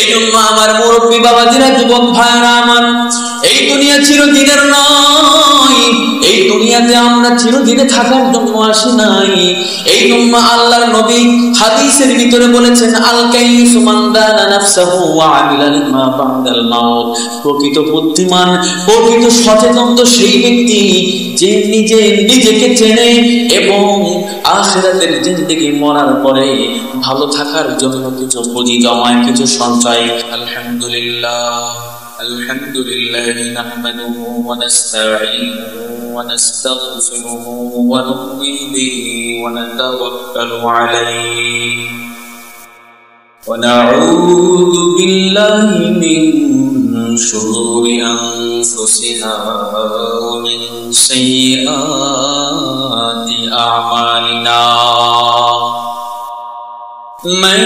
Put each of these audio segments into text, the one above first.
এই জন্য আমার মুরব্বী বাবাজিরা, যুবক ভাইরা আমার, এই দুনিয়া চিরদিনের নয়। এই দুনিয়াতে আমরা চিরদিনে থাকার জন্য আসি নাই। এই জন্য আল্লাহর নবী হাদিসের ভিতরে বলেছেন, আল কাইয়িসু মান দানা নাফসাহু ওয়া আমিলা লিমা বা'দাল মাউত। প্রকৃত বুদ্ধিমান, প্রকৃত সচেতন তো সেই ব্যক্তি যে নিজেকে চেনে এবং আখিরাতের জিন্দেগি মরার পরে ভালো থাকার জন্য কিছু পুঁজি জমায়, কিছু সঞ্চয়। আলহামদুলিল্লাহ আলহামদুলিল্লাহি নাহমাদুহু ওয়া নাস্তাঈনুহু ওয়া নাস্তাগফিরুহু ওয়া নু'মিনু বিহি ওয়া নাতাওয়াক্কালু আলাইহি ওয়া নাউযু বিল্লাহি মিন শুরুরি আনফুসিনা ওয়া মিন সাইয়্যাতি আ'মালিনা। من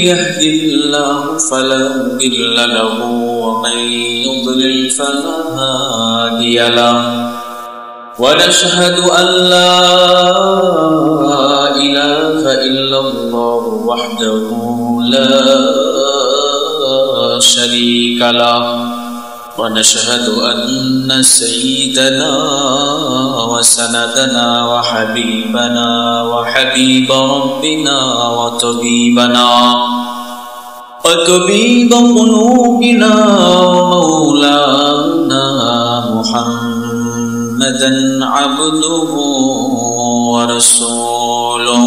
يهده الله فلا مضل له ومن يضلل فلا هادي له ونشهد أن لا إله إلا الله وحده لا شريك له ونشهد أن سيدنا وسندنا وحبيبنا وحبيب ربنا وطبيب قلوبنا ومولانا محمدا عبده ورسوله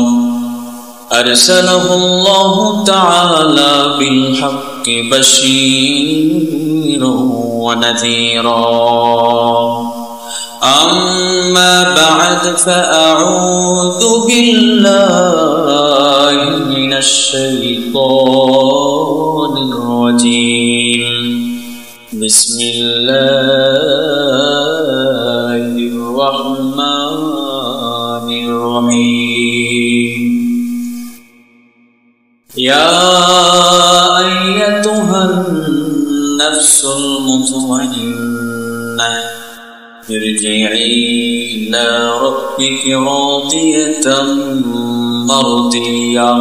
أرسله الله تعالى بالحق بشيرا ونذيرا. أما بعد فأعوذ بالله من الشيطان الرجيم. بسم الله الرحمن الرحيم. يا أيتها النفس المطمئنة ارجعي إلى ربك راضية مرضية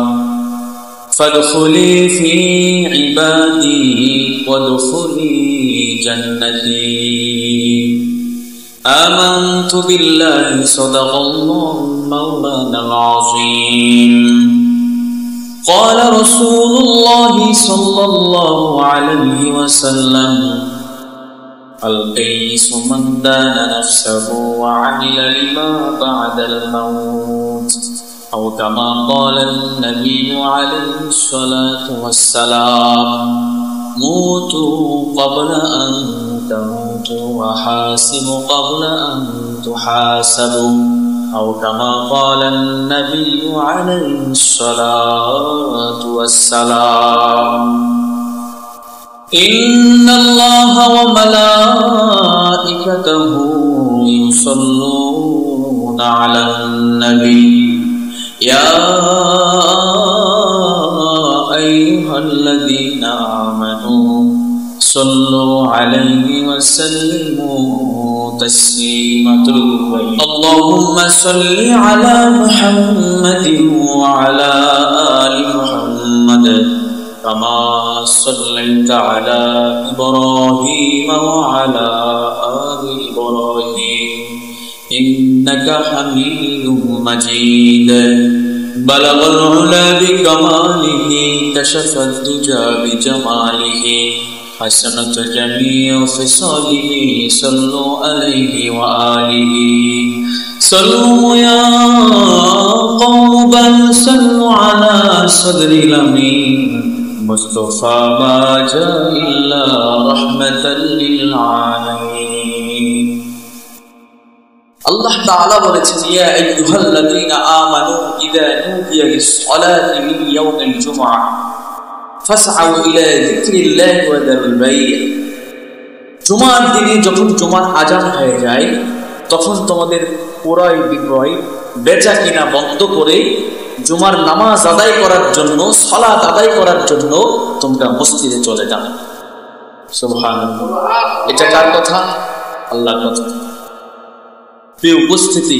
فادخلي في عبادي وادخلي جنتي. آمنت بالله صدق الله مولانا العظيم. قال رسول الله صلى الله عليه وسلم القيس من دان نفسه وعمل لما بعد الموت أو كما قال النبي عليه الصلاة والسلام موتوا قبل أن تموتوا وحاسبوا قبل أن تحاسبوا أو كما قال النبي عليه الصلاة والسلام. إن الله وملائكته يصلون على النبي يا أيها الذين آمنوا صلوا عليه وسلموا تسليما. اللهم صل على محمد وعلى آل محمد كما صليت على إبراهيم وعلى آل إبراهيم إنك حميد مجيد. بلغ العلا بكماله كشف الدجى بجماله حسنت جميع خصاله صلوا عليه وآله. صلوا يا قوم بل صلوا على صدر الأمين مصطفى ما جاء إلا رحمة للعالمين. الله تعالى বলেছেন ইয়া আইয়ুহাল্লাযীনা আমানু ইযা নুদিয়া লিস-সালাতি মিন ইয়াউমিল জুমআহ ফাসআউ ইলা যিকরিল্লাহি ওয়া দারুল বাই'। জুমার দিনে যখন জুমার আজান হয়ে যায় তখন তোমাদের ক্রয় বিক্রয় বেচা কিনা বন্ধ করে জুমার নামাজ আদায় করার জন্য, সালাত আদায় করার জন্য তোমরা মসজিদে চলে যাও। সুবহানাল্লাহ। এটা কার কথা? আল্লাহর কথা। প্রিয় উপস্থিতি,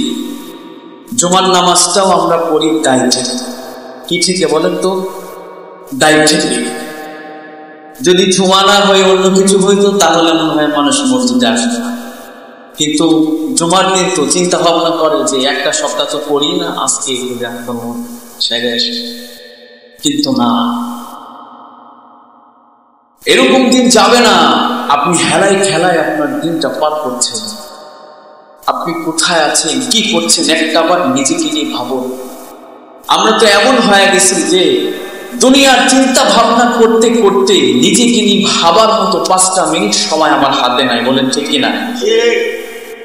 জুমার নামাজটাও আমরা পড়ি দায়িত্বে। কি ঠিক বলেন তো? দায়িত্বে। যদি ধোঁয়া না হয়ে অন্য কিছু হইতো তাহলে মনে হয় মানুষ মসজিদে আসতো না। কিন্তু জুমার দিন তো চিন্তা ভাবনা করে যে একটা সপ্তাহ তো করি না, আজকে সেরে আসে। কিন্তু না, এরকম দিন যাবে না। আপনি হেলায় খেলায় আপনার দিনটা পার করছেন। আপনি কোথায় আছেন, কি করছেন, একটাবার নিজেকে নিয়ে ভাবুন। আমরা তো এমন হয়ে গেছি যে দুনিয়ার চিন্তা ভাবনা করতে করতে নিজেকে নিয়ে ভাবার মতো 5টা মিনিট সময় আমার হাতে নাই। বলেন ঠিক কিনা?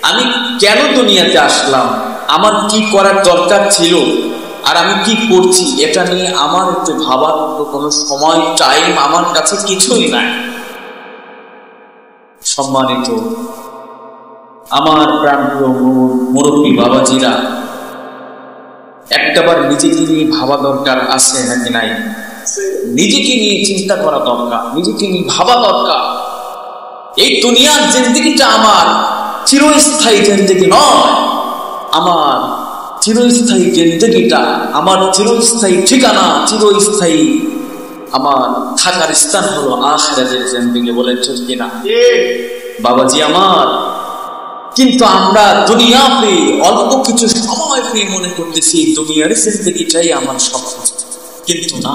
আমি কেন দুনিয়াতে আসলাম, আমার কি করার দরকার ছিল, আর আমি কি করছি, এটা নিয়ে আমার একটু ভাবার মতো কোনো সময়, টাইম আমার কাছে কিছুই নাই। সম্মানিত আমার প্রাণপ্রিয় মুরব্বী বাবাজিরা, একটাবার নিজেকে নিয়ে ভাবা দরকার আছে নাকি নাই? নিজেকে নিয়ে চিন্তা করা দরকার, নিজেকে নিয়ে ভাবা দরকার। এই দুনিয়ার জিন্দেগিটা আমার চিরস্থায়ী জিন্দেগি নয়। আমার চিরস্থায়ী জিন্দেগিটা, আমার চিরস্থায়ী ঠিকানা, চিরস্থায়ী আমার থাকার স্থান হলো আখিরাতের জিন্দেগি। বলেন ঠিক কিনা? বাবাজি আমার, কিন্তু আমরা দুনিয়াতে অল্প কিছু সময় পেয়ে মনে করতেছি দুনিয়ার জিন্দেগিটাই আমার সব। কিন্তু না,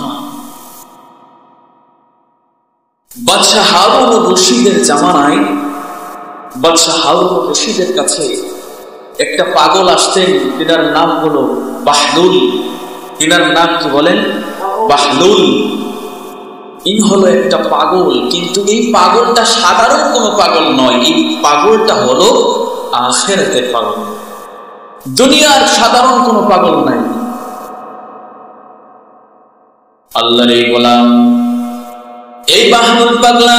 বাদশাহ হারুন রশিদের জামানায় বাদশাহ হারুন রশিদের কাছে একটা পাগল আসতেন, এটার নাম হলো বাহলুল। এনার নাম কি বলেন? বাহলুল। ইনি হলো একটা পাগল, কিন্তু এই পাগলটা সাধারণ কোনো পাগল নয়। এই পাগলটা হলো আখিরাতের পাগল, দুনিয়ার সাধারণ কোনো পাগল নাই। আল্লাহর এই গোলাম, এই বাহলুল পাগলা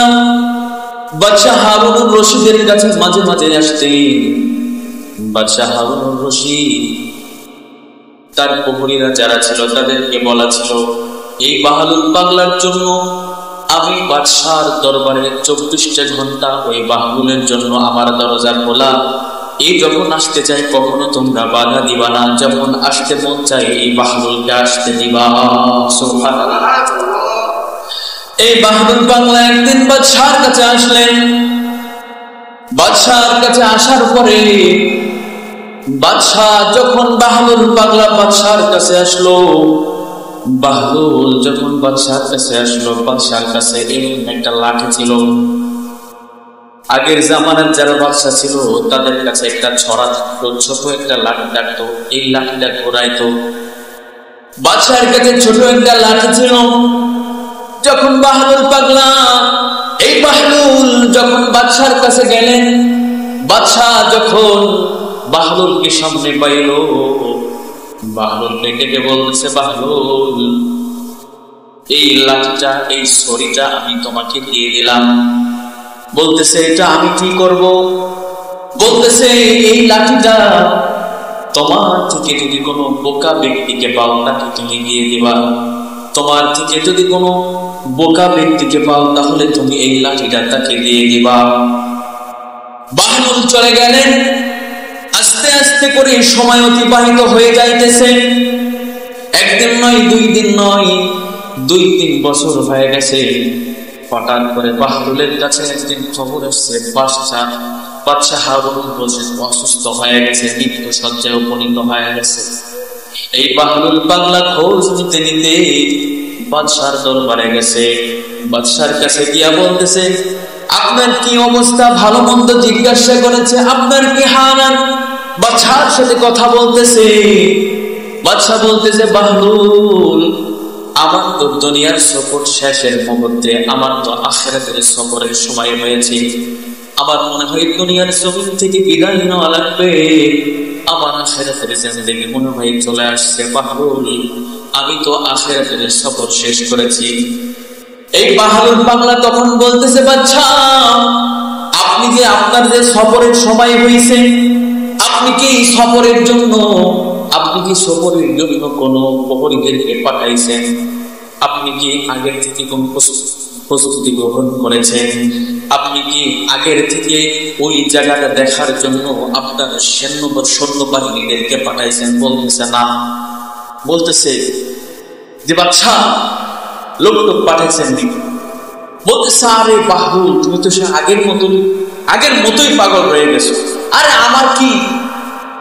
বাদশাহ হারুন রশিদের কাছে মাঝে মাঝে আসতেন। বাদশাহ হারুন রশিদ তার প্রহরীরা যারা ছিল তাদেরকে বলা ছিল, এই বাহলুল পাগলার জন্য আমি বাদশার দরবারে 24টা ঘন্টা ওই বাহলুলের জন্য আমার দরজা খোলা। এই যখন আসতে চাই কখনো তোমরা বাধা দিবা না, যখন আসতে মন চাই এই বাহলুলকে আসতে দিবা। সুবহানাল্লাহ। এই বাহলুল পাগলা একদিন বাদশার কাছে আসলেন। বাদশার কাছে আসার পরে বাদশাহ যখন বাহলুল পাগলা বাদশার কাছে আসলো, বাহলুল যখন বাদশার কাছে আসলো, বাদশার কাছে একটা লাঠি ছিল। আগের জামানার যারা বাদশা ছিল তাদের কাছে একটা ছড়া থাকতো, ছোট একটা লাঠি থাকতো, এই লাঠিটা ঘোরাইতো। বাদশার কাছে ছোট একটা লাঠি ছিল। যখন বাহলুল পাগলা, এই বাহলুল যখন বাদশার কাছে গেলেন, বাদশাহ যখন বাহলুলকে সামনে পাইল, বাহলুল ডেকে বলতেছে, বাহলুল এই লাঠিটা, এই ছড়িটা আমি তোমাকে দিয়ে দিলাম। বলতেছে, এটা আমি কি করব? বলতেছে, এই লাঠিটা তোমার থেকে যদি কোনো বোকা ব্যক্তিকে পাও তাকে তুমি দিয়ে দিবা। তোমার থেকে যদি কোনো বোকা ব্যক্তিকে পাও তাহলে তুমি এই লাঠিটা তাকে দিয়ে দিবা। বাহলুল চলে গেলেন। আস্তে আস্তে করে সময় অতিবাহিত হয়ে যাইতেছে। একদিন নয়, 2 দিন নয়, 2-3 বছর হয়ে গেছে। হঠাৎ করে বাহলুলের কাছে একদিন খবর আসছে, বাদশাহ হারুন রশিদ অসুস্থ হয়ে গেছে, মৃত্যু শয্যায় উপনীত হয়ে গেছে। এই বাহলুল পাগলা খোঁজ নিতে নিতে বাদশার দরবারে গেছে। বাদশার কাছে গিয়া বলতেছে, আপনার কি অবস্থা, ভালো মন্দ জিজ্ঞাসা করেছে, আপনার কি হালাত। বাদশার সাথে কথা বলতেছে। বাদশা বলতেছে, বাহলুল আমার তো দুনিয়ার সফর শেষের মুহূর্তে, আমার তো আখিরাতের সফরের সময় হয়েছে। আমার মনে হয় দুনিয়ার জমিন থেকে বিদায় নেওয়া লাগবে, আমার আখিরাতের জিন্দেগি মনে হয় চলে আসছে। বাহলুল আমি তো আখিরাতের সফর শেষ করেছি। এই বাহলুল পাগলা তখন বলতেছে, বাদশা আপনি যে আপনার যে সফরের সময় হয়েছে, আপনি কি সফরের জন্য কোনো প্রহরীদেরকে পাঠাইছেন? আপনি কি আগের থেকে কোন প্রস্তুতি গ্রহণ করেছেন? আপনি কি আগের থেকে ওই জায়গাটা দেখার জন্য আপনার সৈন্যবাহিনীদেরকে পাঠাইছেন? বলতেছে না। বলতেছে যে বাদশা লোক পাঠাইছেন নাকি? বলতেছে আরে বাহুল, তুমি তো সে আগের মতোই পাগল হয়ে গেছো। আরে আমার কি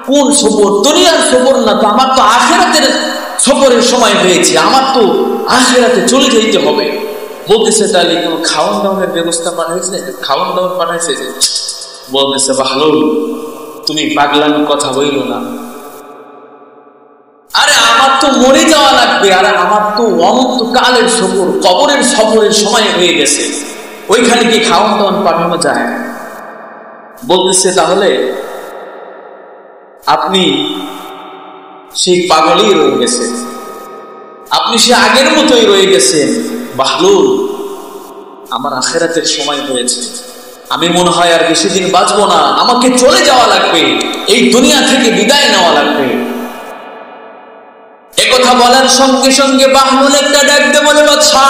কোন সফর, দুনিয়ার সফর না তো, আমার তো আখিরাতের সফরের সময় হয়েছে, আমার তো আখিরাতে চলে যেতে হবে। বলতেছে তাহলে কোনো খাওয়ান দাওয়ানের ব্যবস্থা পাঠাইছে, খাওয়ান দাওয়ান পাঠাইছে? বলতেছে ভালো, তুমি পাগলামির কথা বইল না। আরে আমার তো মরে যাওয়া লাগবে, আরে আমার তো অনন্তকালের সফর, কবরের সফরের সময় হয়ে গেছে, ওইখানে কি খাওয়ান দাওয়ান পাঠানো যায়? বলতেছে তাহলে আপনি সেই পাগলই রয়ে গেছেন, আপনি সে আগের মতোই রয়ে গেছেন। বাহলুল, আমার আখিরাতের সময় হয়েছে, আমি মনে হয় আর বেশি দিন বাঁচবো না, আমাকে চলে যাওয়া লাগবে, এই দুনিয়া থেকে বিদায় নেওয়া লাগবে। একথা বলার সঙ্গে সঙ্গে বাহলুল একটা ডাক দিয়ে বলে, বাদশা,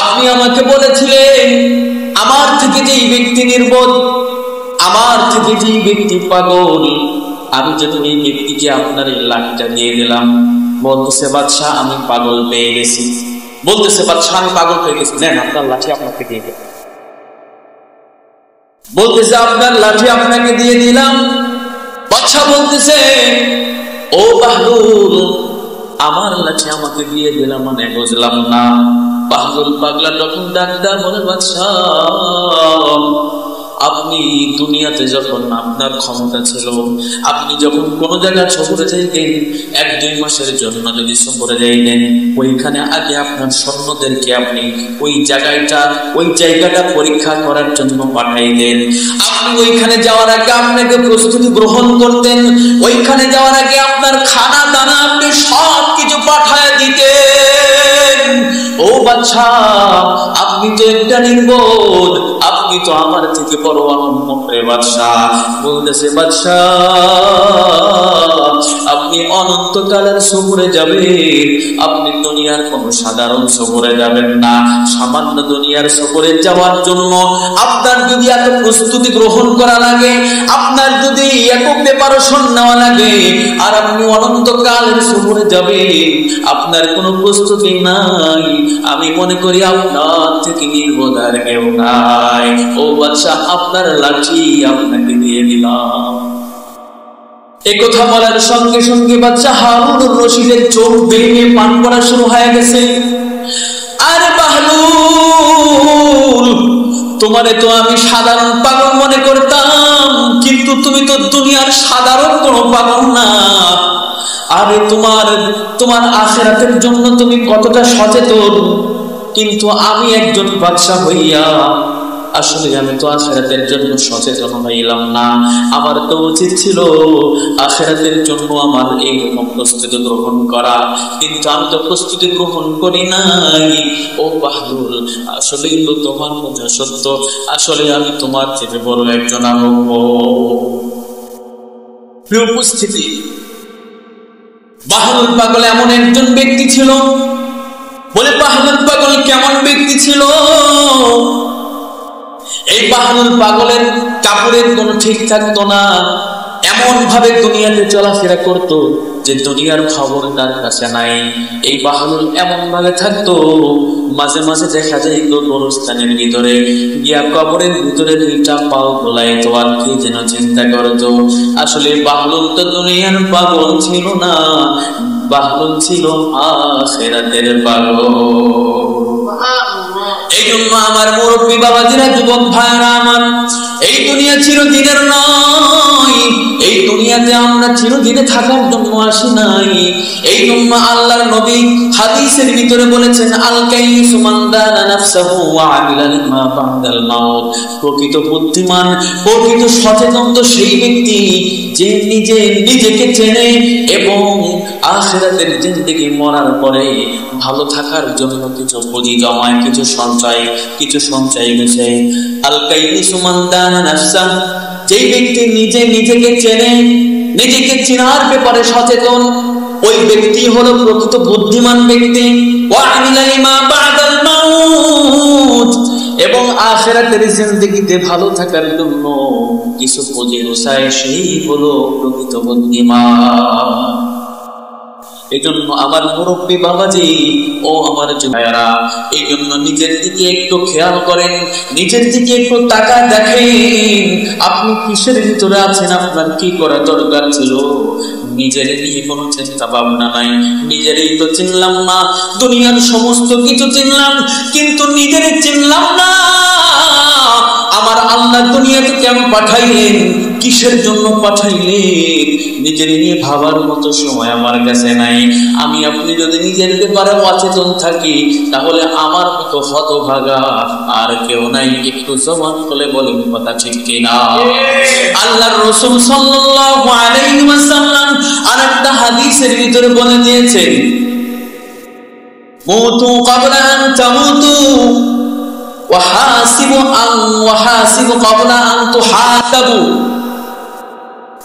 আপনি আমাকে বলেছিলেন আমার থেকে যেই ব্যক্তি নির্বোধ, আমার থেকে যেই ব্যক্তি পাগল, আমি যখন এই ব্যক্তিকে আপনার এই লাঠিটা দিয়ে দিলাম। বলতেছে বাদশা, আমি পাগল পেয়ে গেছি। বলতেছে বাদশা, আমি পাগল পেয়ে গেছি, নেন আপনার লাঠি আপনাকে দিয়ে দিলাম। বলতেছে আপনার লাঠি আপনাকে দিয়ে দিলাম। বাদশা বলতেছে, ও বাহলুল, আমার লাঠি আমাকে দিয়ে দিলাম মানে বুঝলাম না। বাহলুল পাগলা যখন ডাক্তার বলে, বাদশা, আপনি দুনিয়াতে যখন আপনার ক্ষমতা ছিল, আপনি যখন কোন জায়গায় সফরে যাইতেন, 1-2 মাসের জন্য যদি সফরে যাইতেন, ওইখানে আগে আপনার সৈন্যদেরকে আপনি ওই জায়গাটা পরীক্ষা করার জন্য পাঠাইতেন। আপনি ওইখানে যাওয়ার আগে আপনাকে প্রস্তুতি গ্রহণ করতেন, ওইখানে যাওয়ার আগে আপনার খানা দানা আপনি সব কিছু পাঠায় দিতেন। ও বাদশা, আপনি তো একটা নির্বোধ, আপনি তো আমার থেকে বড় আহম্মক রে বাদশা। বলতেছে বাদশা, আপনি অনন্তকালের সফরে যাবেন, আপনি দুনিয়ার কোন সাধারণ সফরে যাবেন না। সামান্য দুনিয়ার সফরে যাওয়ার জন্য আপনার যদি এত প্রস্তুতি গ্রহণ করা লাগে, আপনার যদি এত প্রিপারেশন নেওয়া লাগে, আর আপনি অনন্তকালের সফরে যাবেন, আপনার কোনো প্রস্তুতি নাই, আমি মনে করি আপনার থেকে নির্বোধ আর কেউ নাই। ও বাদশা, আপনার লাঠি আপনাকে দিয়ে দিলাম। একথা বলার সঙ্গে সঙ্গে বাদশা হারুনুর রশিদের চোখ বেয়ে পান করা শুরু হয়ে গেছে। আরে বাহলুল, তোমারে তো আমি সাধারণ পাগল মনে করতাম, কিন্তু তুমি তো দুনিয়ার সাধারণ কোনো পাগল না। আরে তোমার আখিরাতের জন্য তুমি কতটা সচেতন, কিন্তু আমি একজন বাদশা হইয়া আসলে আমি তো আখিরাতের জন্য সচেতন হইলাম না। আমার তো উচিত ছিল আখিরাতের জন্য আমার এইরকম প্রস্তুতি গ্রহণ করা, কিন্তু আমি তো প্রস্তুতি গ্রহণ করি নাই। ও বাহলুল, আসলে তো তোমার কথা সত্য, আসলে আমি তোমার থেকে বড় একজন প্রিয় উপস্থিতি, বাহলুল পাগল এমন একজন ব্যক্তি ছিল। বলে বাহলুল পাগল কেমন ব্যক্তি ছিল? এই বাহলুল পাগলের কাপড়ের কোনো ঠিক থাকতো না, এমন ভাবে দুনিয়াতে চলাফেরা করত যে দুনিয়ার খবর তার কাছে নাই। এই বাহলুল এমন ভাবে থাকতো, মাঝে মাঝে দেখা যায় গোরস্থানের ভিতরে গিয়া কবরের ভিতরে 2টা পাও গোলাইতো, আর কি যেন চিন্তা করতো। আসলে বাহলুল তো দুনিয়ার পাগল ছিল না, বাহলুল ছিল আখিরাতের পাগল। এই জন্য আমার মুরব্বী বাবাজিরা, যুবক ভাইরা আমার, এই দুনিয়া চিরদিনের নয়, এই দুনিয়াতে আমরা চিরদিনে থাকার জন্য আসি নাই। এই জন্য আল্লাহর নবী হাদিসের ভিতরে বলেছেন, আল কাইয়িসু মান দানা নাফসাহু ওয়া আমিলা লিমা বা'দাল মাউত। প্রকৃত বুদ্ধিমান, প্রকৃত সচেতন তো সেই ব্যক্তি যে নিজেকে চেনে এবং আখিরাতের জিন্দেগি মরার পরে ভালো থাকার জন্য কিছু পুঁজি জমায়, কিছু সঞ্চয় গুছায়। আল কাইয়িসু মান দানা নাফসাহু, যেই ব্যক্তি নিজেকে চেনে, নিজেকে চেনার ব্যাপারে সচেতন, ওই ব্যক্তি হলো প্রকৃত বুদ্ধিমান ব্যক্তি। ওয়া আমিলা লিমা বা'দাল মাউত, এবং আখিরাতের জিন্দেগিতে ভালো থাকার জন্য কিছু পুঁজি গোছায়, সেই হলো প্রকৃত বুদ্ধিমান। এই জন্য আমার মুরব্বী বাবাজি ও আমার ভাইয়ারা, এই জন্য নিজের দিকে একটু খেয়াল করেন, নিজের দিকে একটু তাকা দেখেন, আপনি কিসের ভিতরে আছেন, আপনার কি করা দরকার ছিল। নিজের নিয়ে কোনো চিন্তা ভাবনা নাই, নিজেরই তো চিনলাম না, দুনিয়ার সমস্ত কিছু চিনলাম কিন্তু নিজের চিনলাম না। আমার আল্লাহ দুনিয়াতে কেন পাঠাইলেন, কিসের জন্য পাঠাইলেন, নিজের নিয়ে ভাবার মতো সময় আমার কাছে নাই। আমি আপনি যদি নিজের ব্যাপারে অচেতন থাকি তাহলে আমার মতো হতভাগা আর কেউ নাই। একটু জবান খুলে বলেন কথা ঠিক কিনা? আল্লাহর রাসূল সাল্লাল্লাহু আলাইহি ওয়াসাল্লাম আরেকটা হাদিসের ভিতরে বলে দিয়েছেন, মুতু ক্বাবলা আন তামুতু ওয়াহাসিবু ক্বাবলা আন তুহাসাবু।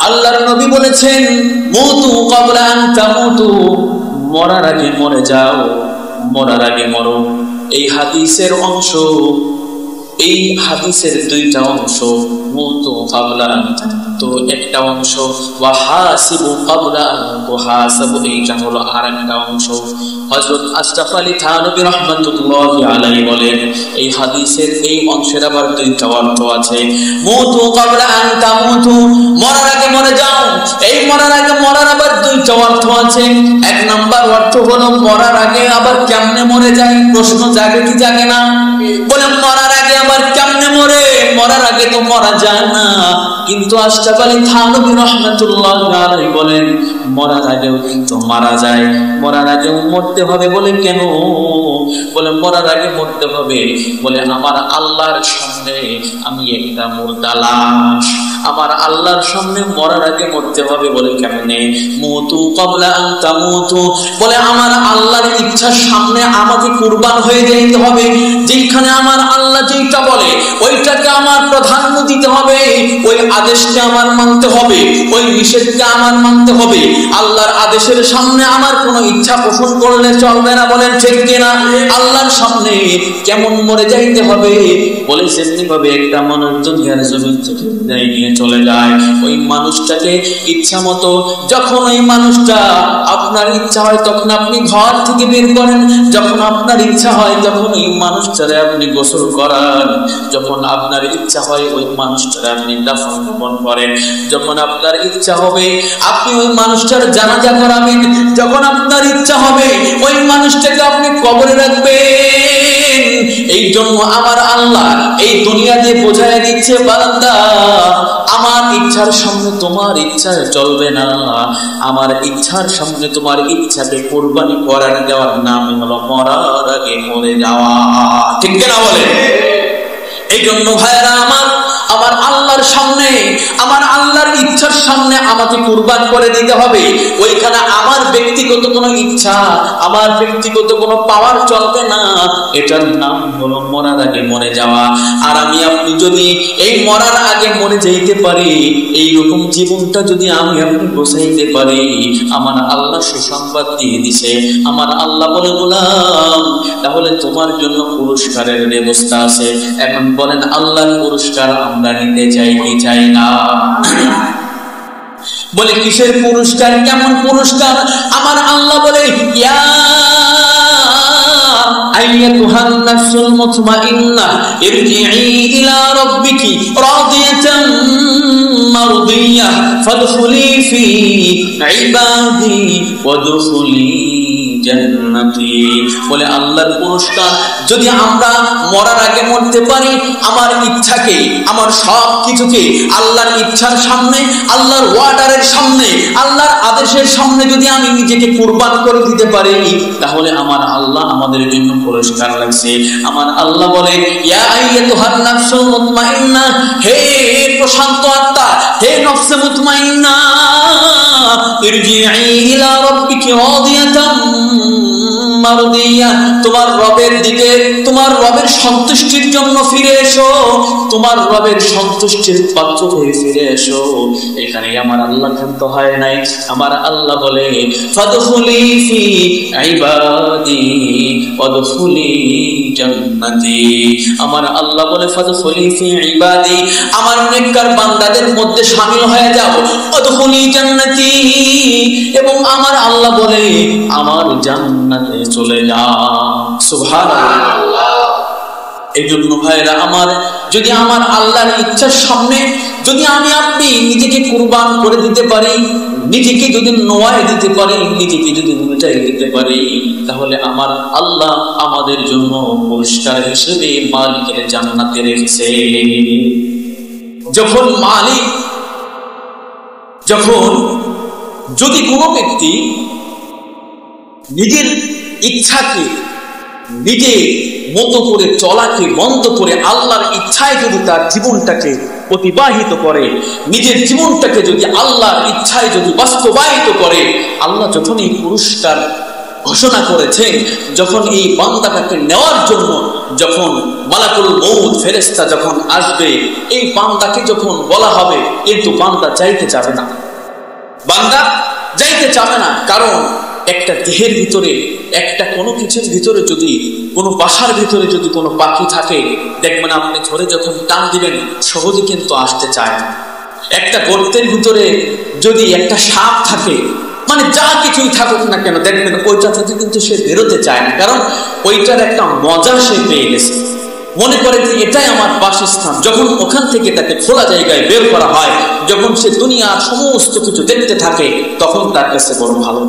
আল্লাহর নবী বলেছেন, মুতু ক্বাবলা আন তামুতু, মরার আগে মরে যাও, মরার আগে মরো। এই হাদিসের অংশ, এই হাদিসের দুইটা অংশ, মুতু ক্বাবলা আন তামুতু একটা অংশ, ওয়াহাসিবু ক্বাবলা আন তুহাসাবু এইটা হলো আরেকটা অংশ। হযরত আশরাফ আলী থানভী রাহমাতুল্লাহি আলাইহি বলেন, এই হাদিসের এই অংশের আবার দুইটা অর্থ আছে। মুতু ক্বাবলা আন তামুতু, মরার আগে মরে যাও, এই মরার আগে মরার আবার দুইটা অর্থ আছে। এক নাম্বার অর্থ হলো মরার আগে আবার কেমনে মরে যায়, প্রশ্ন জাগে কি জাগে না? বলে মরার আগে আবার কেমনে মরে, মরার আগে তো মরা যায় না। কিন্তু আশরাফ আলী থানভী রাহমাতুল্লাহি আলাইহি বলেন, মরার আগেও কিন্তু মারা যায়, মরার আগেও মরতে হবে। বলে কেন? বলে মরার আগে মরতে হবে, বলে আমার আল্লাহর সামনে আমি একটা মুর্দা লাশ, আমার আল্লাহর সামনে মরার আগে মরতে হবে। বলে কেমনে? মুতু ক্বাবলা আন তামুতু, বলে আমার আল্লাহর ইচ্ছার সামনে আমাকে কুরবান হয়ে যেতে হবে। যেখানে আমার আল্লাহ যেটা বলে ওইটাকে আমার প্রাধান্য দিতে হবে, ওই আদেশকে আমার মানতে হবে, ওই নিষেধকে আমার মানতে হবে। আল্লাহর আদেশের সামনে আমার কোনো ইচ্ছা পোষণ করলে চলবে না। বলেন ঠিক কিনা? আল্লাহর সামনে কেমন মরে যাইতে হবে? বলে সেমনি ভাবে একটা মানুষ দুনিয়ার জমিন থেকে বিদায় নিয়ে চলে যায়, ওই মানুষটাকে ইচ্ছা মতো যখন ওই মানুষটা আপনার ইচ্ছা হয় তখন আপনি ঘর থেকে বের করেন, যখন আপনার ইচ্ছা হয় তখন ওই মানুষটারে আপনি গোসল করান, যখন আপনার ইচ্ছা হয় ওই মানুষটারে আপনি দাফন কাফন করেন, যখন আপনার ইচ্ছা হবে আপনি ওই মানুষটার জানাজা করাবেন, যখন আপনার ইচ্ছা হবে ওই মানুষটাকে আপনি কবরে রাখবেন। এই জন্য আমার আল্লাহ এই দুনিয়া দিয়ে বোঝায় দিচ্ছে, বান্দা আমার ইচ্ছার সামনে তোমার ইচ্ছা চলবে না, আমার ইচ্ছার সামনে তোমার ইচ্ছাকে কুরবানি করার দেওয়ার নাম হলো মরার আগে মরে যাওয়া। ঠিক কিনা বলে? এই জন্য ভাইরা আমার, আমার আল্লাহর সামনে, আমার আল্লাহর ইচ্ছার সামনে আমাকে কুরবান করে দিতে হবে। ওইখানে আমার ব্যক্তিগত কোনো ইচ্ছা, আমার ব্যক্তিগত কোনো পাওয়ার চলবে না। এটার নাম হলো মরার আগে মরে যাওয়া। আর আমি আপনি যদি এই মরার আগে মরে যাইতে পারি, এইরকম জীবনটা যদি আমি আপনি বসাইতে পারি, আমার আল্লাহ সুসংবাদ দিয়ে দিছে। আমার আল্লাহ বলে, গোলাম তাহলে তোমার জন্য পুরস্কারের ব্যবস্থা আছে। এখন বলেন আল্লাহর পুরস্কার আমরা নিতে চাই কি চাই না? বলে কিসের পুরস্কার, কেমন পুরস্কার? আমার আল্লাহ বলে, ইয়া আইয়াতুহান নাফসুল মুতমাইন্নাহ ইরজিই ইলা রাব্বিকি রাদিয়াতাম মারদিয়াহ ফাদখুলি ফি ইবাদি ওয়াদখুলি জান্নাতি। বলে আল্লাহর পুরস্কার যদি আমরা মরার আগে মরতে পারি, আমার ইচ্ছাকে, আমার সব কিছুকে আল্লাহর ইচ্ছার সামনে, আল্লাহর ওয়ার্ডারের সামনে, আল্লাহর আদেশের সামনে যদি আমি নিজেকে কুরবান করে দিতে পারি, তাহলে আমার আল্লাহ আমাদের জন্য পুরস্কার রাখছে। আমার আল্লাহ বলে, ইয়া আইয়াতুহান নাফসুল মুতমাইন্নাহ, হে প্রশান্ত আত্মা, হে নফসে মুতমাইন্নাহ, ইরজিই ইলা রাব্বিকি রাদিয়াতাম মারদিয়া, তোমার রবের দিকে, তোমার রবের সন্তুষ্টির জন্য ফিরে এসো, তোমার রবের সন্তুষ্টির পাত্র হয়ে ফিরে এসো। এখানে আমার আল্লাহ ক্ষান্ত হয় নাই। আমার আল্লাহ বলে ফাদখুলি ফি ইবাদি ওয়াদখুলি জান্নাতি। আমার আল্লাহ বলে ফাদখুলি ফি ইবাদি, আমার নেককার বান্দাদের মধ্যে শামিল হয়ে যাও, ওয়াদখুলি জান্নাতি, এবং আমার আল্লাহ বলে আমার জান্নাতে চলে যাও। সুবহানাল্লাহ। এই জন্য ভাইরা আমার, যদি আমার আল্লাহর ইচ্ছার সামনে যদি আমি আপনি নিজেকে কুরবান করে দিতে পারি, নিজেকে যদি নোয়ায় দিতে পারি, নিজেকে যদি মিটাই দিতে পারি, তাহলে আমার আল্লাহ আমাদের জন্য পুরস্কার হিসেবে মালিকের জান্নাতে রেখেছে। যখন যদি কোনো ব্যক্তি নিজের ইচ্ছাকে, নিজে মতো করে চলাকে বন্ধ করে আল্লাহর ইচ্ছায় যদি তার জীবনটাকে অতিবাহিত করে, নিজের জীবনটাকে যদি আল্লাহর ইচ্ছায় যদি বাস্তবায়িত করে, আল্লাহ যখন এই পুরস্কার ঘোষণা করেছেন, যখন এই বান্দাটাকে নেওয়ার জন্য যখন মালাকুল মউত ফেরেশতা যখন আসবে, এই বান্দাকে যখন বলা হবে, কিন্তু বান্দা যাইতে চাবে না, বান্দা যাইতে চাবে না। কারণ একটা দেহের ভিতরে, একটা কোনো কিছুর ভিতরে, যদি কোনো বাসার ভিতরে যদি কোনো পাখি থাকে, দেখবেন আপনি ধরে যখন টান দিবেন সহজে কিন্তু আসতে চায় না। একটা গর্তের ভিতরে যদি একটা সাপ থাকে, মানে যা কিছুই থাকুক না কেন, দেখবেন ওইটা থেকে কিন্তু সে বেরোতে চায় না, কারণ ওইটার একটা মজা সে পেয়ে গেছে, মনে করে যে এটাই আমার বাসস্থান। যখন ওখান থেকে তাকে খোলা জায়গায় বের করা হয়, যখন সে দুনিয়ার সমস্ত কিছু দেখতে থাকে, তখন তার কাছে বড় ভালো।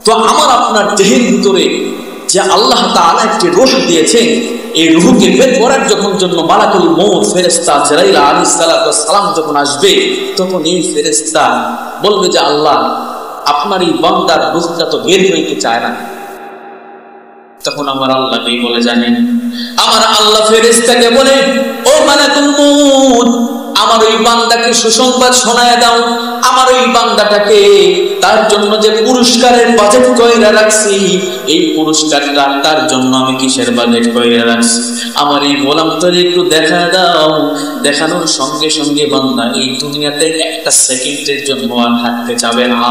তো আমার আপনার দেহের ভিতরে যে আল্লাহ তাআলা একটি রূহ দিয়েছেন, এই রূহকে বের করার যখন জন্য মালাকুল মউত ফেরেশতা জিবরাইল আলাইহিস সালাম যখন আসবে, তখন এই ফেরেশতা বলবে যে আল্লাহ, আপনার এই বান্দার রূহটা তো বের হইতে চায় না। তখন আমার আল্লাহ কি বলে জানেন? আমার আল্লাহ ফেরেশতাকে বলে, ও মালাকুল মউত, আমার ওই বান্দাকে সুসংবাদ শোনায় দাও, আমার ওই বান্দাটাকে তার জন্য যে পুরস্কারের বাজেট কইরা রাখছি, এই পুরস্কারটা তার জন্য আমি কিসের বাজেট কইরা রাখছি, আমার এই গোলামটাকে একটু দেখা দাও। দেখানোর সঙ্গে সঙ্গে বান্দা এই দুনিয়াতে একটা সেকেন্ডের জন্য আর থাকতে চাবে না।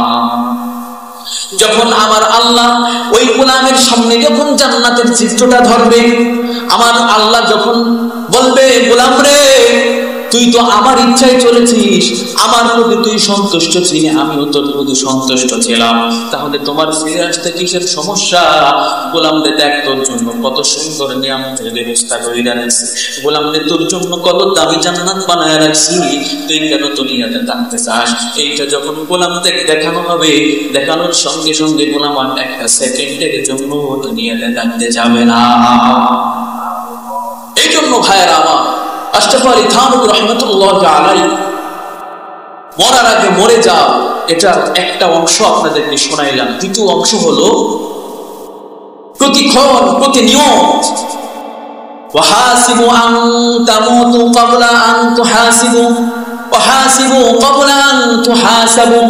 যখন আমার আল্লাহ ওই গোলামের সামনে যখন জান্নাতের চিত্রটা ধরবে, আমার আল্লাহ যখন বলবে, গোলাম রে, তুই তো আমার ইচ্ছায় চলেছিস, আমার প্রতি তুই সন্তুষ্ট ছিলি, আমিও তোর প্রতি সন্তুষ্ট ছিলাম, তাহলে তোমার ফিরে আসতে কিসের সমস্যা? গোলাম রে, দেখ তোর জন্য কত সুন্দর নিয়ামতের ব্যবস্থা করে রাখছি, গোলাম রে, তোর জন্য কত দামি জান্নাত বানায় রাখছি, তুই কেন দুনিয়াতে থাকতে চাস? এইটা যখন গোলামদের দেখানো হবে, দেখানোর সঙ্গে সঙ্গে গোলাম আর একটা সেকেন্ডের জন্য দুনিয়াতে থাকতে যাবে না। এই জন্য ভাইয়েরা আমার, আশরাফ আলী থানভী রাহমাতুল্লাহ আলাইহি মরার আগে মরে যাও, এটা একটা অংশ আপনাদেরকে শোনাইলাম। দ্বিতীয় অংশ হলো প্রতিক্ষণ প্রতিনিয়ত ওয়াহাসিবু আন তামুতু ক্বাবলা আন তুহাসিবু ওয়াহাসিবু ক্বাবলা আন তুহাসাবু।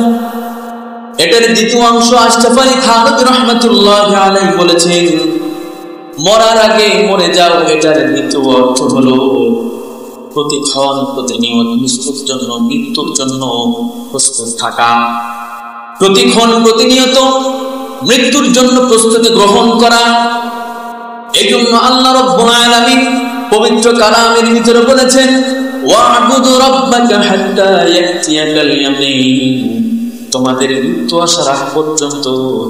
এটার দ্বিতীয় অংশ আশরাফ আলী থানভী রাহমাতুল্লাহ আলাইহি বলেছেন, মরার আগে মরে যাও, এটার দ্বিতীয় অর্থ হলো প্রতিক্ষণ প্রতিনিয়ত মৃত্যুর জন্য প্রস্তুত থাকা, প্রতিক্ষণ প্রতিনিয়ত মৃত্যুর জন্য প্রস্তুতি গ্রহণ করা। এই জন্য আল্লাহ রাব্বুল আলামিন পবিত্র কালামের ভিতরে বলেছেন, ওয়া'বুদু রাব্বাকা হাত্তা ইয়াতিয়াকাল ইয়াকিন, তোমাদের মৃত্যু আসার আগ পর্যন্ত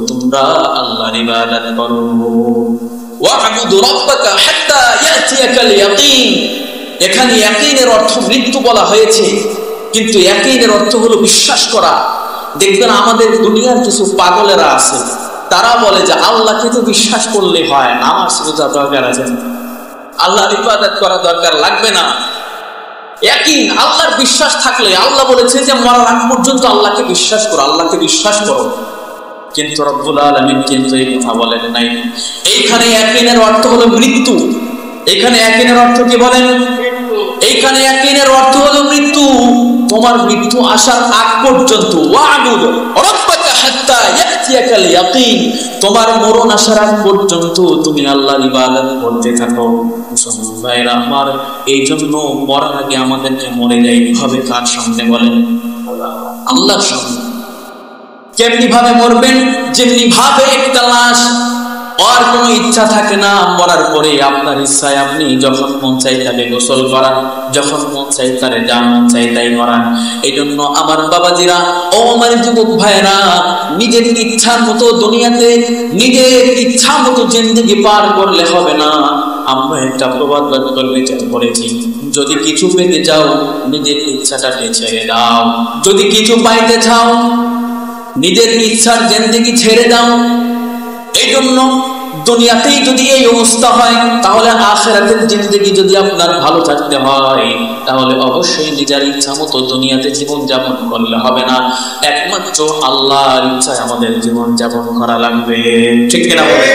তোমরা আল্লাহর ইবাদত করো। ওয়া'বুদু রাব্বাকা হাত্তা ইয়াতিয়াকাল ইয়াকিন, এখানে ইয়াকিনের অর্থ মৃত্যু বলা হয়েছে, কিন্তু ইয়াকিনের অর্থ হলো বিশ্বাস করা। দেখবেন আমাদের দুনিয়ার কিছু পাগলেরা আছে, তারা বলে যে আল্লাহকে তো বিশ্বাস করলে হয়, নামাজ রোজা দরকার আছে, আল্লাহর ইবাদত করা দরকার লাগবে না। ইয়াকিন, আল্লাহর বিশ্বাস থাকলে, আল্লাহ বলেছে যে মরার আগ পর্যন্ত আল্লাহকে বিশ্বাস করো, আল্লাহকে বিশ্বাস করো, কিন্তু রব্বুল আলামিন কিন্তু এই কথা বলেন নাই। এইখানে ইয়াকিনের অর্থ হলো মৃত্যু। এখানে ইয়াকিনের অর্থ কি বলেন? এইখানে ইয়াকিনের অর্থ হলো মৃত্যু। তোমার মৃত্যু আসার আগ পর্যন্ত ওয়া'বুদ রাব্বাকা হাত্তা হাত্তা ইয়াতিয়াকাল ইয়াকিন, তোমার মরণ আসার আগ পর্যন্ত তুমি আল্লাহর ইবাদত করতে থাকো। মুসলমান ভাইরা আমার, এই জন্য মরার আগে আমাদেরকে মরে যাইতে হবে কার সামনে বলেন? আল্লাহর সামনে। কেমনি ভাবে মরবেন? যেমনি ভাবে একটা লাশ, আর কোনো ইচ্ছা থাকে না মরার পরে আপনার ইচ্ছায় আপনি যখন মন চাই তাকে গোসল করান, যখন মন চাই তারে যা মন চাই তাই করান। এই জন্য আমার বাবাজিরা, ও আমার যুবক ভাইরা, নিজের ইচ্ছার মতো দুনিয়াতে নিজের ইচ্ছা মতো জিন্দেগি পার করলে হবে না। আমরা একটা প্রবাদ বাক্য বিচার করেছি, যদি কিছু পেতে চাও নিজের ইচ্ছাটাকে ছেড়ে দাও, যদি কিছু পাইতে চাও নিজের ইচ্ছার জিন্দেগি ছেড়ে দাও। এই জন্য দুনিয়াতেই যদি এই অবস্থা হয়, তাহলে আখিরাতের জিন্দেগি যদি আপনার ভালো থাকতে হয়, তাহলে অবশ্যই নিজের ইচ্ছা মতো দুনিয়াতে জীবন যাপন করলে হবে না, একমাত্র আল্লাহর ইচ্ছায় আমাদের জীবন যাপন করা লাগবে। ঠিক কিনা বলে?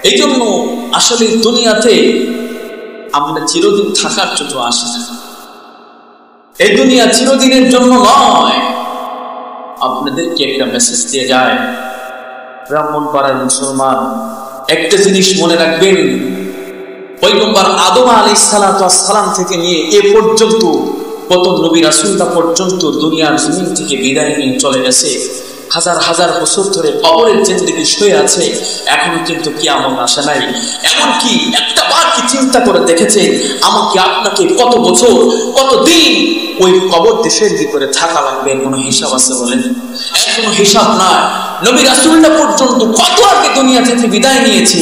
এই জন্য আসলে দুনিয়াতে আমরা চিরদিন থাকার জন্য আসি না। এই দুনিয়া চিরদিনের জন্য নয়। আপনাদেরকে একটা মেসেজ দিয়ে যায় ব্রাহ্মণপাড়ার মুসলমান, একটা জিনিস মনে রাখবেন, পয়গম্বর আদম আলাইহিস সালাম থেকে নিয়ে এ পর্যন্ত কত নবী রাসূলরা পর্যন্ত দুনিয়ার জমিন থেকে বিদায় নিয়ে চলে গেছে। হাজার হাজার বছর ধরে কবরের জিন্দেগি শুয়ে আছে, এখনো কিন্তু কিয়ামত আসে নাই। এমনকি একটা বার কি চিন্তা করে দেখেছে আমাকে আপনাকে কত বছর কত দিন ওই কবর দেশের ভিতরে থাকা লাগবে? কোনো হিসাব আছে বলেন? এখনো হিসাব নাই। নবী রাসূলরা পর্যন্ত কত আগে দুনিয়া থেকে বিদায় নিয়েছে,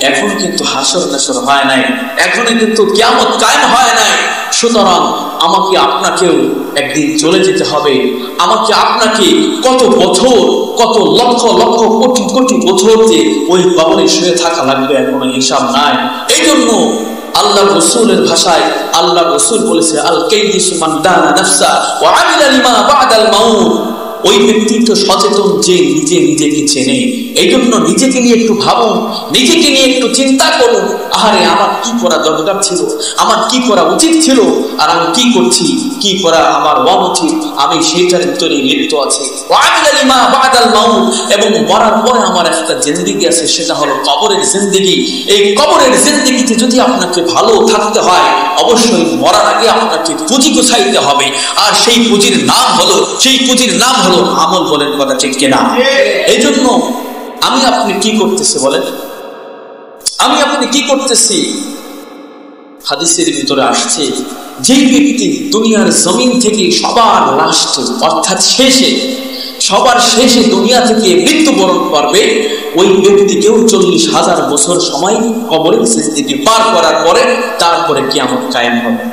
এখন কিন্তু হাসর নাসর হয় নাই, এখনো কিন্তু কিয়ামত কায়েম হয় নাই। সুতরাং আমাকে আপনাকেও একদিন চলে যেতে হবে। আমাকে আপনাকে কত বছর, কত লক্ষ লক্ষ কোটি কোটি বছর যে ওই কবরে শুয়ে থাকা লাগবে, এখনো হিসাব নাই। এই জন্য আল্লাহ রাসূলের ভাষায় আল্লাহ রাসূল বলেছে, আল কাইয়িসু মান দানা নাফসা ওয়া আমিলা লিমা বা'দাল মাউত। ওই ব্যক্তি তো সচেতন যে নিজে নিজেকে চেনে। এই জন্য নিজেকে নিয়ে একটু ভাবুন, নিজেকে নিয়ে একটু চিন্তা করুন, আহারে আমার কি করা দরকার ছিল, আমার কি করা উচিত ছিল, আর আমি কি করছি, কি করা আমার অনুচিত, আমি সেইটার ভিতরে লিপ্ত আছি। এবং মরার পরে আমার একটা জিন্দেগি আছে, সেটা হলো কবরের জিন্দেগি। এই কবরের জিন্দেগিতে যদি আপনাকে ভালো থাকতে হয়, অবশ্যই মরার আগে আপনাকে পুঁজি গোছাইতে হবে। আর সেই পুঁজির নাম হলো আমল। বলেন কথা ঠিক কিনা? এই জন্য আমি আপনি কি করতেছি বলেন? আমি আপনি কি করতেছি? হাদিসের ভিতরে আসছে, যে ব্যক্তি দুনিয়ার জমিন থেকে সবার লাস্টে অর্থাৎ সবার শেষে দুনিয়া থেকে মৃত্যুবরণ করবে, ওই ব্যক্তিকেও 40,000 বছর সময় কবরের জিন্দেগি পার করার পরে তারপরে কিয়ামত কায়েম হবে।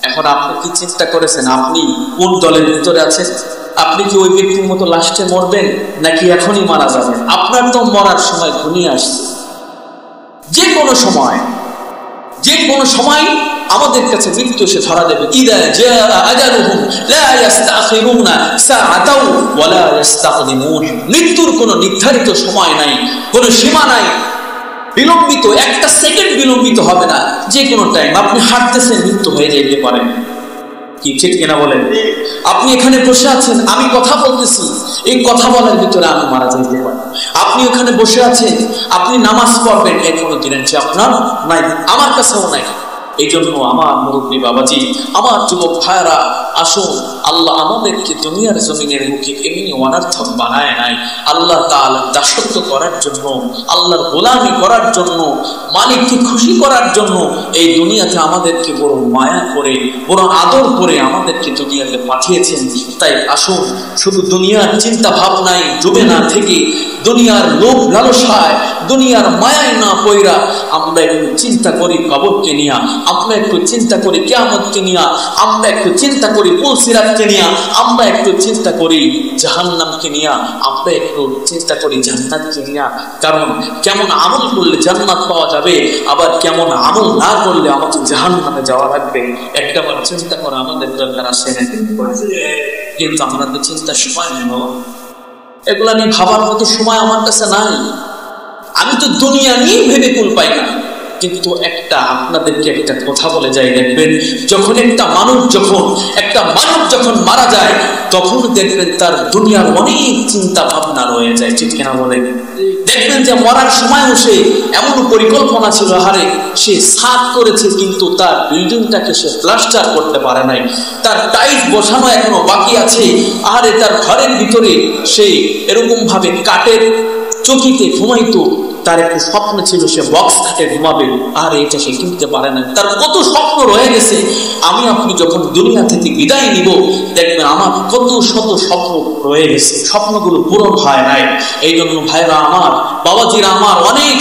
এখন আপনি কি চিন্তা করেছেন আপনি কোন দলের ভিতরে আছেন? আপনি কি ওই ব্যক্তির মতো লাস্টে মরবেন, নাকি এখনই মারা যাবেন? আপনার তো মরার সময় ঘনিয়ে আসছে। যে কোনো সময় আমাদের কাছে মৃত্যু এসে ধরা দেবে। ইদা জাআ আজালুহুম লা ইস্তাখিরুনা সাআতাও ওয়া লা ইস্তাকদিমুন। মৃত্যুর কোনো নির্ধারিত সময় নাই, কোনো সীমা নাই। বিলম্বিত একটা সেকেন্ড বিলম্বিত হবে না, যে কোনো টাইম আপনি হাঁটতেছেন মৃত্যু হয়ে যেতে পারে। কি ঠিক কিনা বলেন? আপনি এখানে বসে আছেন, আমি কথা বলতেছি, এই কথা বলার ভিতরে আমি মারা যেতে পারি। আপনি ওখানে বসে আছেন, আপনি নামাজ পড়বেন, এর কোনো গ্যারান্টি আপনার নাই, আমার কাছেও নাই। এই জন্য আমার মুরব্বী বাবাজি, আমার যুবক ভাইরা, আসুন, আল্লাহ আমাদেরকে দুনিয়ার জমিনের মুখে এমনি অনর্থক বানায় নাই। আল্লাহ তাআলা দাসত্ব করার জন্য, আল্লাহর গোলামি করার জন্য, মালিককে খুশি করার জন্য এই দুনিয়াতে আমাদেরকে বড় মায়া করে, বড় আদর করে আমাদেরকে দুনিয়াতে পাঠিয়েছেন। তাই আসুন, শুধু দুনিয়ার চিন্তা ভাবনায় ডুবে না থেকে, দুনিয়ার লোভ লালসায়, দুনিয়ার মায়ায় না পইরা আমরা একটু চিন্তা করি কবরকে নিয়া, আমরা একটু চিন্তা করি কিয়ামতকে নিয়া, আমরা একটু চিন্তা করি পুলসিরাতকে নিয়া, আমরা একটু চিন্তা করি জাহান্নামকে নিয়া, আমরা একটু চিন্তা করি জান্নাতকে নিয়া। কারণ কেমন আমল করলে জান্নাত পাওয়া যাবে, আবার কেমন আমল না করলে আমাদের জাহান্নামে যাওয়া লাগবে, একটাবার চিন্তা করা আমাদের দরকার আছে। কিন্তু আমরা তো চিন্তার সময় নেব, এগুলা নিয়ে ভাবার মতো সময় আমার কাছে নাই। আমি তো দুনিয়া নিয়ে ভেবে কুল পাই না। কিন্তু আপনাদেরকে একটা কথা বলে যাই, দেখবেন যখন একটা মানুষ যখন মারা যায় তখন দেখবেন তার দুনিয়ার অনেক চিন্তা ভাবনা রয়ে যায়, ঠিক কিনা বলেন? দেখবেন যে মরার সময়ও সে এমন পরিকল্পনা ছিল, হারে সে ছাদ করেছে কিন্তু তার বিল্ডিংটাকে সে প্লাস্টার করতে পারে নাই, তার টাইলস বসানো এখনো বাকি আছে, আরে তার ঘরের ভিতরে সে এরকম ভাবে কাঠের চকিতে ঘুমাইতো, তার একটা স্বপ্ন ছিল সে বক্স খাটে ঘুমাবে, আর এটা সে কিনতে পারে না। তার কত স্বপ্ন রয়ে গেছে। আমি আপনি যখন দুনিয়া থেকে বিদায় নিব দেখবেন আমার কত শত স্বপ্ন রয়ে গেছে, স্বপ্নগুলো পূরণ হয় নাই। এই জন্য ভাইরা আমার, বাবাজিরা আমার, অনেক